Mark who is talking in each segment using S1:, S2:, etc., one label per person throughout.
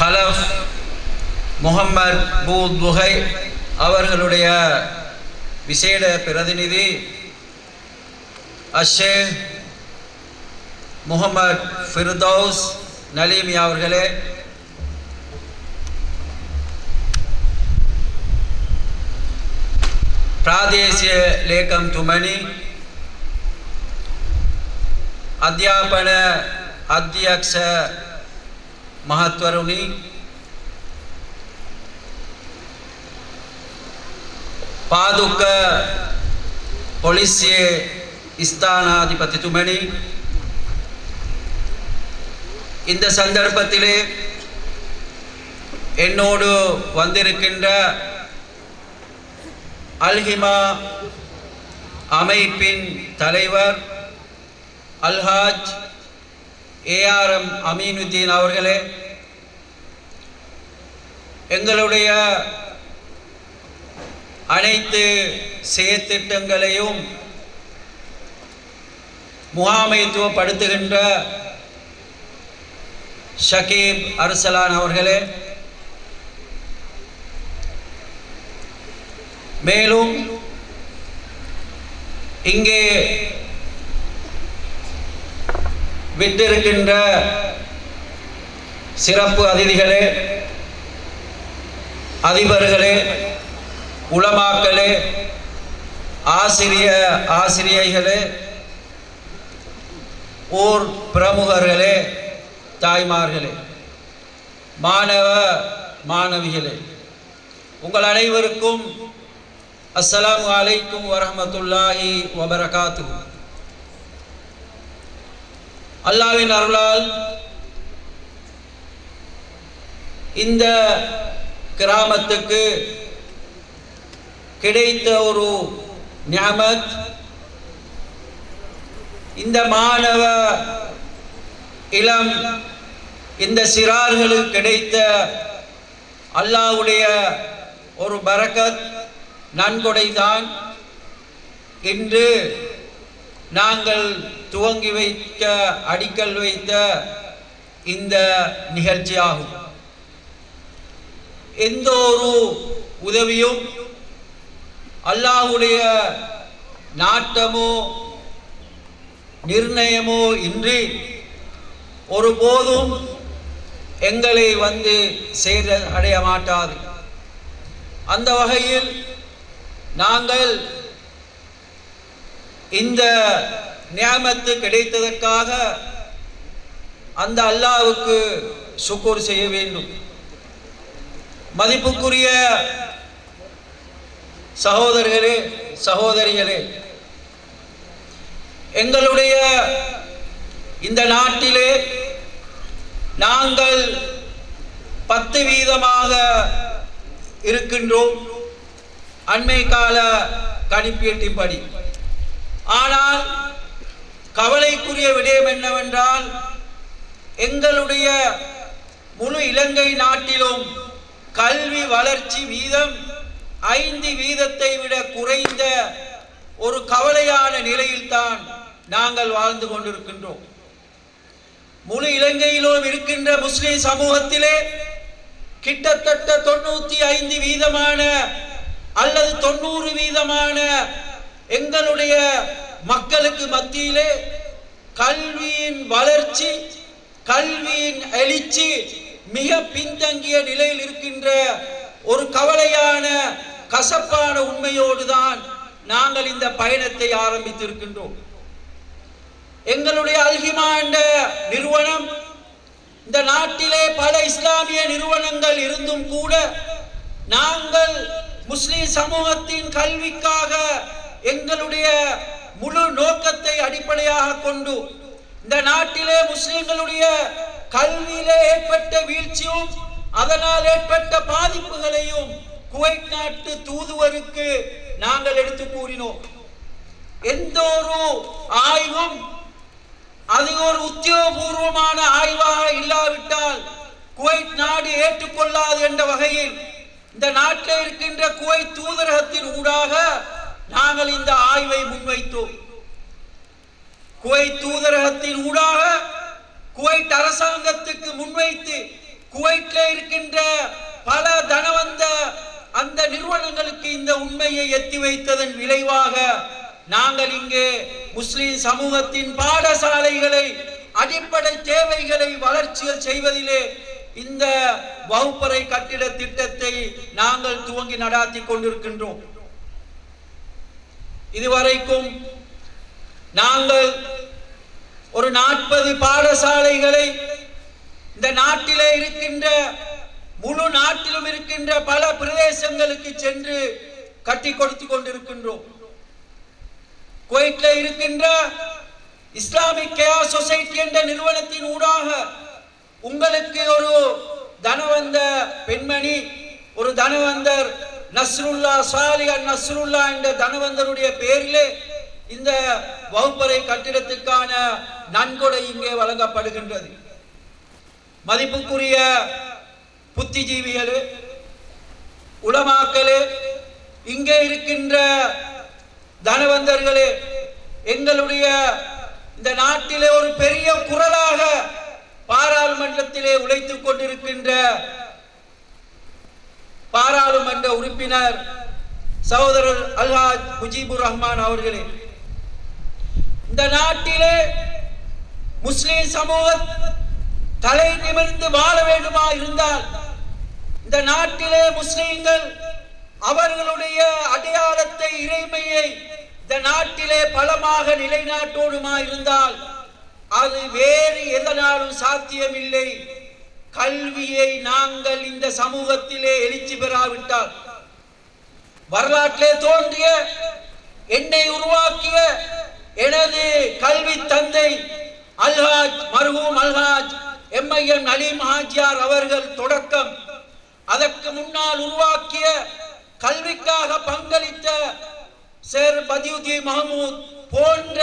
S1: ஹலஃப் முஹம்மத் பூதுஹை அவர்களுடைய விசேட பிரதிநிதி அஷேக் முஹம்மத் ஃபிர்தௌஸ் நலீமி அவர்களே, ಪ್ರಾದೇಶಿಕ ಲೇಖಂ ತುಮನಿ ಅಧ್ಯಾಪನ ಅಧ್ಯಕ್ಷ ಮಹತ್ವರುಣಿ, ಪಾದುಕ ಪೊಲೀಸ್ ஸ்தானாதிபதி துமணி, இந்த சந்தர்ப்பத்திலே என்னோடு வந்திருக்கின்ற அல்ஹிமா அமைப்பின் தலைவர் அல்ஹாஜ் ஏஆர்எம் அமீனுதீன் அவர்களே, எங்களுடைய அனைத்து செயற்திட்டங்களையும் முகாமைத்துவப்படுத்துகின்ற ஷகீப் அர்சலான் அவர்களே, மேலும் இங்கே விட்டிருக்கின்ற சிறப்பு அதிதிகளே, அதிபர்களே, உலமாக்களே, ஆசிரியைகளே, ஊர் பிரமுகர்களே, தாய்மார்களே, மாணவ மாணவிகளே, உங்கள் அனைவருக்கும் அஸ்ஸலாமு அலைக்கும் வரஹ்மத்துல்லாஹி வபரகாத்துஹு. அல்லாஹ்வின் அருளால் இந்த கிராமத்துக்கு கிடைத்த ஒரு நிஅமத், இந்த மாணவ இளம் இந்த சிறார்களுக்கு கிடைத்த அல்லாஹ்வுடைய ஒரு பரக்கத் நன்கொடைதான் இன்று நாங்கள் துவங்கி வைக்க அடிக்கல் வைத்த இந்த நிகழ்ச்சியாகும். எந்த ஒரு உதவியும் அல்லாஹ்வுடைய நாட்டமோ நிர்ணயமோ இன்றி ஒருபோதும் எங்களை வந்து அடைய மாட்டாது. அந்த வகையில் நாங்கள் இந்த நியாமத்து கிடைத்ததற்காக அந்த அல்லாஹ்வுக்கு சுக்ர் செய்ய வேண்டும். மதிப்புக்குரிய சகோதரர்களே, சகோதரிகளே, எங்களுடைய இந்த நாட்டிலே நாங்கள் 10% இருக்கின்றோம் அண்மை கால கணிப்பீட்டின்படி. ஆனால் கவலைக்குரிய விடயம் என்னவென்றால், எங்களுடைய முழு இலங்கை நாட்டிலும் கல்வி வளர்ச்சி வீதம் 5% விட குறைந்த ஒரு கவலையான நிலையில்தான் நாங்கள் வாழ்ந்து கொண்டிருக்கின்றோம். முழு இலங்கையிலும் இருக்கின்ற முஸ்லிம் சமூகத்திலே கிட்டத்தட்ட 95% அல்லது 90% எங்களுடைய மக்களுக்கு மத்தியிலே கல்வியின் வளர்ச்சி, கல்வியின் எழுச்சி மிக பின்தங்கிய நிலையில் இருக்கின்ற ஒரு கவலையான கசப்பான உண்மையோடு தான் நாங்கள் இந்த பயணத்தை ஆரம்பித்திருக்கின்றோம். எங்களுடைய அல்ஹிமா என்ற நிறுவனம், இந்த நாட்டிலே பல இஸ்லாமிய நிறுவனங்கள் இருந்தும் கூட நாங்கள் முஸ்லிம் சமூகத்தின் கல்விக்காக எங்களுடைய முழு நோக்கத்தை அடிப்படையாக கொண்டு இந்த நாட்டிலே முஸ்லிம்களுடைய கல்வியிலே ஏற்பட்ட வீழ்ச்சியும் அதனால் ஏற்பட்ட பாதிப்புகளையும் குவைத் நாட்டு தூதுவருக்கு நாங்கள் எடுத்து கூறினோம். எந்த ஒரு ஆய்வும் அது ஒரு உத்தியோகபூர்வமான ஆய்வாக இல்லாவிட்டால் குவைத் நாடு ஏற்றுக்கொள்ளாது என்ற வகையில் இந்த நாட்டில் இருக்கின்ற குவைத் தூதரகத்தின் ஊடாக நாங்கள் இந்த ஆய்வை முன்வைத்தோம். குவைத் தூதரகத்தின் ஊடாக குவைத் அரசாங்கத்துக்கு முன்வைத்து குவைட்ல இருக்கின்ற பல தனவந்த அந்த நிறுவனங்களுக்கு இந்த உண்மையை எத்தி வைத்ததன் விளைவாக நாங்கள் இங்கே முஸ்லிம் சமூகத்தின் பாடசாலைகளை அடிப்படை தேவைகளை வளர்ச்சிகள் செய்வதிலே இந்த வகுப்பறை கட்டிட திட்டத்தை நாங்கள் துவங்கி நடாத்தி கொண்டிருக்கின்றோம். இதுவரைக்கும் நாங்கள் ஒரு 40 பாடசாலைகளை இந்த நாட்டிலே இருக்கின்ற முழு நாட்டிலும் இருக்கின்ற பல பிரதேசங்களுக்கு சென்று கட்டி கொடுத்து கொண்டிருக்கின்றோம். குவைட்ல இருக்கின்ற இஸ்லாமிக் கேர் சொசைட்டி என்ற நிறுவனத்தின் ஊடாக உங்களுக்கு ஒரு தனவந்த பெண்மணி, ஒரு தனவந்தர் நஸ்ருல்லா சாலிஹ் நஸ்ருல்லா என்ற தனவந்தருடைய பெயரிலே இந்த வகுப்பறை கட்டிடத்துக்கான நன்கொடை இங்கே வழங்கப்படுகின்றது. மதிப்புக்குரிய புத்திஜீவிகளே, உலமாக்களே, இங்கே இருக்கின்ற தனவந்தர்களே, எங்களுடைய இந்த நாட்டிலே ஒரு பெரிய குரலாக பாராளுமன்றத்திலே உழைத்துக் கொண்டிருக்கின்ற பாராளுமன்ற உறுப்பினர் சகோதரர் அல்ஹாஜ் முஜிபுர் ரஹ்மான் அவர்களே, இந்த நாட்டிலே முஸ்லிம் சமூக தலை நிமிர்ந்து வாழ வேண்டுமா இருந்தால், இந்த நாட்டிலே முஸ்லிம்கள் அவர்களுடைய அடையாளத்தை, இறைமையை இந்த நாட்டிலே பலமாக நிலைநாட்டோடுமா இருந்தால் அது வேறு எதனாலும் சாத்தியமில்லை. கல்வியை நாங்கள் இந்த சமூகத்திலே எழுச்சி பெறாவிட்டால், வரலாற்றிலே தோன்றிய என்னை உருவாக்கிய எனது கல்வி தந்தை அல்ஹாஜ் மர்ஹூம் அல்ஹாஜ் எம்ஐஎம் நலீம் ஹாஜியார் அவர்கள் தொடக்கம், அதற்கு முன்னால் உருவாக்கிய கல்விக்காக பங்களித்த சேர் பதியுதீன் மஹமூத் போன்ற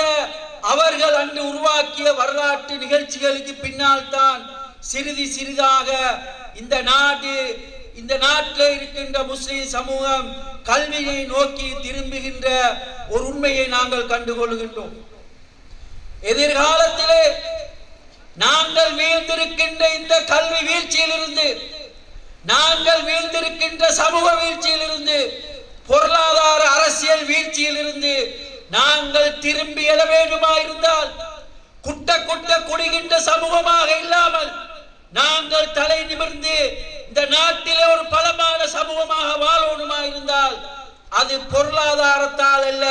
S1: அவர்கள் அன்று உருவாக்கிய வரலாற்று நிகழ்ச்சிகளுக்கு பின்னால் தான் சிறிது சிறிதாக இந்த நாட்டில் இருக்கின்ற முஸ்லிம் சமூகம் கல்வியை நோக்கி திரும்புகின்ற ஒரு உண்மையை நாங்கள் கண்டுகொள்கின்றோம். எதிர்காலத்திலே நாங்கள் வீழ்ந்திருக்கின்ற இந்த கல்வி வீழ்ச்சியிலிருந்து, நாங்கள் வீழ்ந்திருக்கின்ற சமூக வீழ்ச்சியிலிருந்து, பொருளாதார அரசியல் வீழ்ச்சியிலிருந்து நாங்கள் திரும்பி எழ வேண்டுமா இருந்தால், குட்ட குட்ட குடிகின்ற சமூகமாக இல்லாமல் நாங்கள் தலை நிமிர்ந்து இந்த நாட்டிலே ஒரு பலமான சமூகமாக வாழணுமா இருந்தால் அது பொருளாதாரத்தால் அல்ல,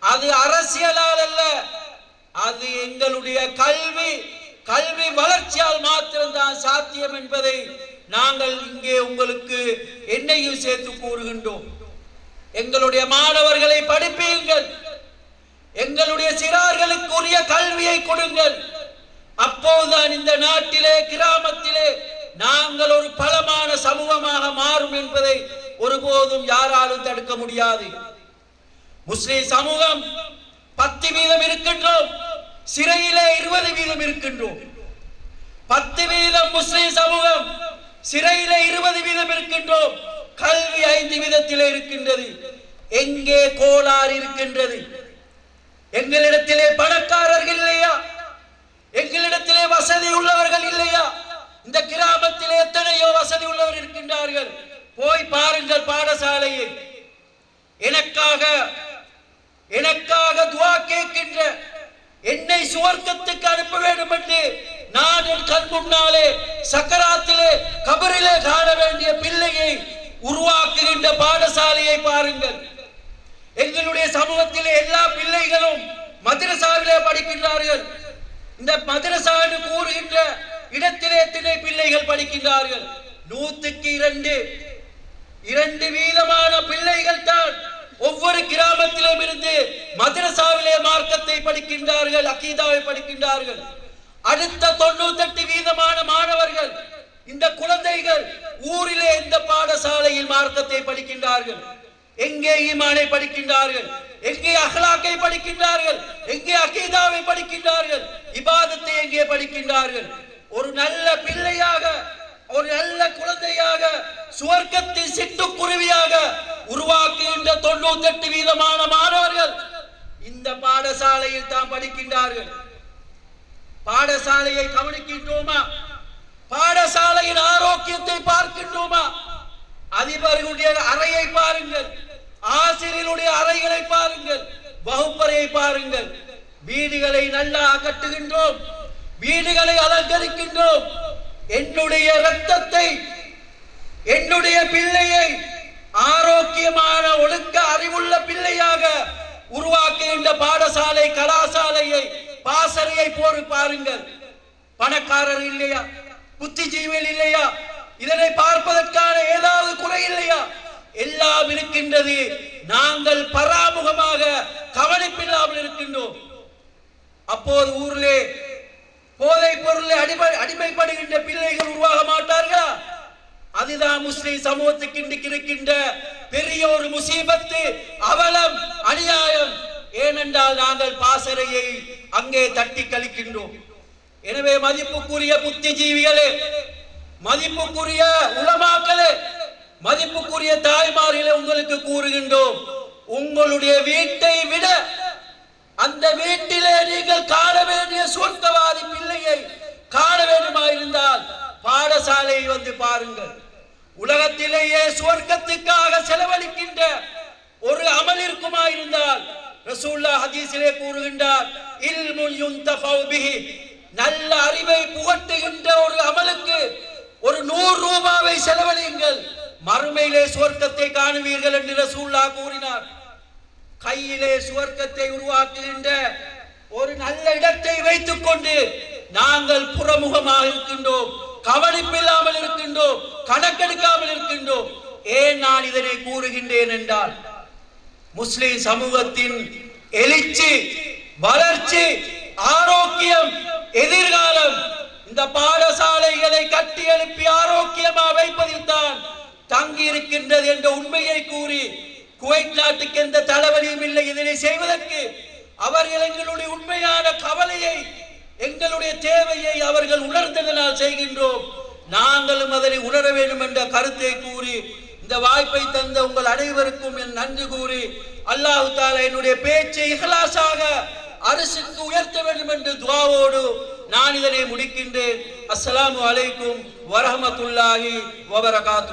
S1: அது அரசியலால் அல்ல, அது எங்களுடைய கல்வி வளர்ச்சியால் மாத்திரம்தான் சாத்தியம் என்பதை நாங்கள் இங்கே உங்களுக்கு என்னையும் சேர்த்து கூறுகின்றோம். எங்களுடைய மாணவர்களை படிப்பீங்கள், எங்களுடைய சிறார்களுக்கு உரிய கல்வியை கொடுங்கள். அப்போதுதான் இந்த நாட்டிலே கிராமத்திலே நாங்கள் ஒரு பலமான சமூகமாக மாறும் என்பதை ஒருபோதும் யாராலும் தடுக்க முடியாது. முஸ்லிம் சமூகம் 10% இருக்கின்றோம், சிறையிலே 20% இருக்கின்றோம். 10% முஸ்லிம் சமூகம், சிறையிலே 20% இருக்கின்றோம். கல்வி 5% இருக்கின்றது. எங்கே கோளாறு இருக்கின்றது? எங்களிடத்திலே பணக்காரர்கள் இல்லையா? எங்களிடத்திலே வசதி உள்ளவர்கள் இல்லையா? இந்த கிராமத்திலே எத்தனையோ வசதி உள்ளவர் இருக்கின்றார்கள். போய் பாருங்கள் பாடசாலையை. எனக்காக துஆ கேட்கின்ற, என்னை சுவர்க்கத்துக்கு அனுப்ப வேண்டும் என்று நான் என் கண் முன்னாலே சக்கராத்திலே கபரிலே காண வேண்டிய பிள்ளையை உருவாக்குகின்ற பாடசாலையை பாருங்கள். எங்களுடைய சமூகத்திலே எல்லா பிள்ளைகளும் மதரசாவிலே படிக்கின்றார்கள். இந்த மதரசா என்று கூறுகின்ற இடத்திலே எத்தனை பிள்ளைகள் படிக்கின்றார்கள்? 100க்கு 2% பிள்ளைகள் தான் ஒவ்வொரு கிராமத்திலும் இருந்து மதரசாவிலே மார்க்கத்தை படிக்கின்றார்கள், அகீதாவை படிக்கின்றார்கள். அடுத்த 98% மாணவர்கள், இந்த குழந்தைகள் ஊரிலே இந்த பாடசாலையில் மார்க்கத்தை படிக்கின்றார்கள். எங்கே ஈமானை படிக்கின்றார்கள்? எங்கே அஹ்லாக்கை படிக்கின்றார்கள்? எங்கே அகீதாவை படிக்கின்றார்கள்? இபாதத்தை எங்கே படிக்கின்றார்கள்? ஒரு நல்ல பிள்ளையாக, ஒரு நல்ல குழந்தையாக, சுவர்க்கத்தின் சிட்டுக்குருவியாக உருவாக்குகின்ற 98% மாணவர்கள் இந்த பாடசாலையில் தான் படிக்கின்றார்கள். பாடசாலையை கவனிக்கின்றோமா? பாடசாலையின் அறையை பாருங்கள், ஆசிரியருடைய அறைகளை பாருங்கள், வகுப்பறையை பாருங்கள். வீடுகளை நல்லா கட்டுகின்றோம், வீடுகளை அலங்கரிக்கின்றோம். என்னுடைய இரத்தத்தை, என்னுடைய பிள்ளையை ஆரோக்கியமான ஒழுக்க அறிவுள்ள பிள்ளையாக உருவாக்குகின்ற பாடசாலை, கலாசாலையை, பாசறையை போரு பாருங்கள். பணக்காரர் இல்லையா, புத்திஜீவிகள் இல்லையா, இதனை பார்ப்பதற்கான ஏதாவது குறை இல்லையா? எல்லாம் இருக்கின்றது. நாங்கள் பராமுகமாக கவனிப்பில்லாமல் இருக்கின்றோம். அப்போது ஊரிலே போதைப் பொருளை அடிமைப்படுகின்ற பிள்ளைகள் உருவாக மாட்டார்களா? அதுதான் முஸ்லிம் சமூகத்துக்கு இன்றைக்கு இருக்கின்ற பெரிய ஒரு முசீபத்து, அவலம், அநியாயம். ஏனென்றால் நாங்கள் பாசறையை அங்கே தட்டி கழிக்கின்றோம். எனவே மதிப்புக்குரிய புத்திஜீவிகளே, மதிப்புக்குரிய உலமாக்களே, மதிப்புக்குரிய தாய்மார்களே, உங்களுக்கு கூறுகின்றோம், உங்களுடைய வீட்டை விட அந்த வீட்டிலே நீங்கள் காண வேண்டிய சொர்க்கவாதி பிள்ளையை காண வேண்டுமாயிருந்தால் பாடசாலையை வந்து பாருங்கள். உலகத்திலேயே சொர்க்கத்துக்காக செலவழிக்கின்ற ஒரு அமல் இருக்குமாயிருந்தால் ரசூலுல்லாஹ் ஹதீஸிலே கூறுகின்றார், இல்முன் யுன்தஃபவு பிஹி, நல்ல அறிவை புகட்டுகின்ற ஒரு அமலுக்கு ஒரு 100 ரூபாவை செலவழியுங்கள், மறுமையிலே சுவர்க்கத்தை காணுவீர்கள் என்று ரசூலுல்லாஹ் கூறினார். கையிலே சுவர்க்கத்தை உருவாக்குகின்ற ஒரு நல்ல இடத்தை வைத்துக் கொண்டு நாங்கள் புறமுகமாக இருக்கின்றோம், கவனிப்பில்லாமல் இருக்கின்றோம், கணக்கெடுக்காமல் இருக்கின்றோம். ஏன் நான் இதனை கூறுகின்றேன் என்றால், முஸ்லிம் சமூகத்தின் எழுச்சி, வளர்ச்சி, ஆரோக்கியம், எதிர்காலம் இந்த பாடசாலைகளை கட்டி எழுப்பி ஆரோக்கியமா வைப்பதில் தான் தங்கி இருக்கின்றது என்ற உண்மையை கூறி, குவைத் நாட்டுக்கு எந்த தலைவலியும் இல்லை இதனை செய்வதற்கு. அவர்கள் எங்களுடைய உண்மையான கவலையை, எங்களுடைய தேவையை அவர்கள் உணர்ந்ததனால் செய்கின்றோம். நாங்களும் அதனை உணர வேண்டும் என்ற கருத்தை கூறி, இந்த வாய்ப்பை தந்த உங்கள் அனைவருக்கும் என் நன்றி கூறி, அல்லாஹ் தஆலா என்னுடைய பேச்சை இஹ்லாஸாக அரசுக்கு உயர்த்த வேண்டும் என்று துஆவோடு நான் இதனை முடிக்கின்றேன். அஸ்ஸலாமு அலைக்கும் வரஹ்மத்துல்லாஹி வபரகாத்து.